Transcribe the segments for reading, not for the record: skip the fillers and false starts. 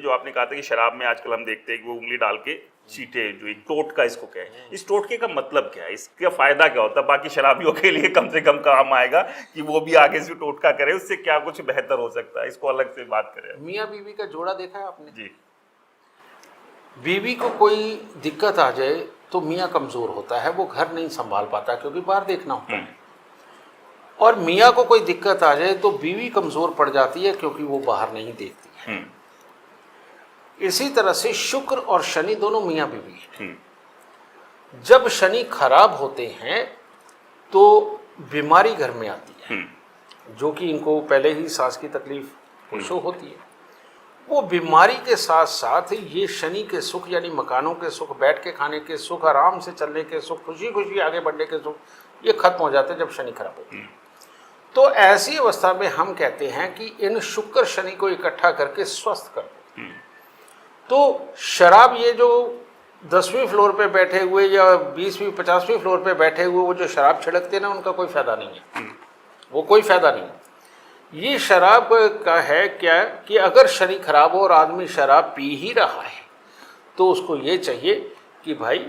भी जो आपने कहा था कि शराब में आजकल हम देखते हैं कि वो उंगली डाल के चीटे, जो एक टोटका इसको क्या है, इस टोटके का मतलब क्या है, इसका फायदा क्या होता है? बाकी शराबियों के लिए कम से कम काम आएगा कि वो भी आगे से टोटका करे, उससे क्या कुछ बेहतर हो सकता है, इसको अलग से बात करें। मियाँ बीवी का जोड़ा देखा है आपने? जी। बीवी को कोई दिक्कत आ जाए तो मियाँ कमज़ोर होता है, वो घर नहीं संभाल पाता क्योंकि बाहर देखना होता है। और मियाँ को कोई दिक्कत आ जाए तो बीवी कमज़ोर पड़ जाती है क्योंकि वो बाहर नहीं देखती है। इसी तरह से शुक्र और शनि दोनों मियाँ बीवी हैं। जब शनि खराब होते हैं तो बीमारी घर में आती है, जो कि इनको पहले ही सांस की तकलीफ पुरुषों होती है। वो बीमारी के साथ साथ ये शनि के सुख यानी मकानों के सुख, बैठ के खाने के सुख, आराम से चलने के सुख, खुशी खुशी आगे बढ़ने के सुख, ये खत्म हो जाते हैं जब शनि खराब होता है। तो ऐसी अवस्था में हम कहते हैं कि इन शुक्र शनि को इकट्ठा करके स्वस्थ कर दो। तो शराब, ये जो 10वीं फ्लोर पे बैठे हुए या 20वीं 50वीं फ्लोर पे बैठे हुए वो जो शराब छिड़कते हैं ना, उनका कोई फायदा नहीं है, वो कोई फायदा नहीं है। ये शराब का है क्या कि अगर शनि खराब हो और आदमी शराब पी ही रहा है तो उसको ये चाहिए कि भाई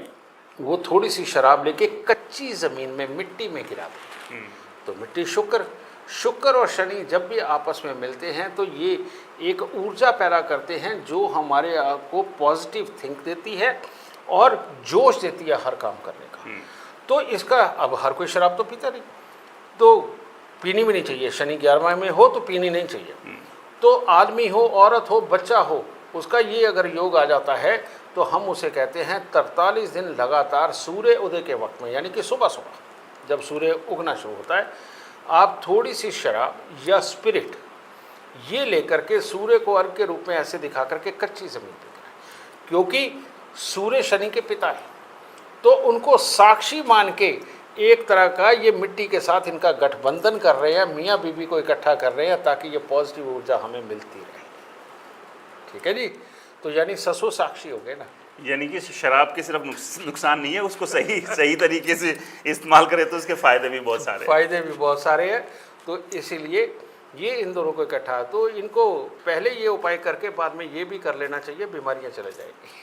वो थोड़ी सी शराब लेके कच्ची ज़मीन में मिट्टी में गिरा दे। तो मिट्टी शुक्र और शनि जब भी आपस में मिलते हैं तो ये एक ऊर्जा पैदा करते हैं जो हमारे आप को पॉजिटिव थिंक देती है और जोश देती है हर काम करने का। तो इसका, अब हर कोई शराब तो पीता नहीं, तो पीनी भी नहीं चाहिए। शनि 11वां में हो तो पीनी नहीं चाहिए। तो आदमी हो, औरत हो, बच्चा हो, उसका ये अगर योग आ जाता है तो हम उसे कहते हैं 43 दिन लगातार सूर्य उदय के वक्त में, यानी कि सुबह सुबह जब सूर्य उगना शुरू होता है, आप थोड़ी सी शराब या स्पिरिट ये लेकर के सूर्य को अर्घ के रूप में ऐसे दिखा करके कच्ची ज़मीन पर गिराएं। क्योंकि सूर्य शनि के पिता है, तो उनको साक्षी मान के एक तरह का ये मिट्टी के साथ इनका गठबंधन कर रहे हैं, मियाँ बीवी को इकट्ठा कर रहे हैं ताकि ये पॉजिटिव ऊर्जा हमें मिलती रहे। ठीक है जी। तो यानी ससुर साक्षी हो गए ना। यानी कि शराब के सिर्फ नुकसान नहीं है, उसको सही तरीके से इस्तेमाल करें तो उसके फायदे भी बहुत सारे हैं। तो इसीलिए ये इन दोनों को इकट्ठा, तो इनको पहले ये उपाय करके बाद में ये भी कर लेना चाहिए, बीमारियां चले जाएगी।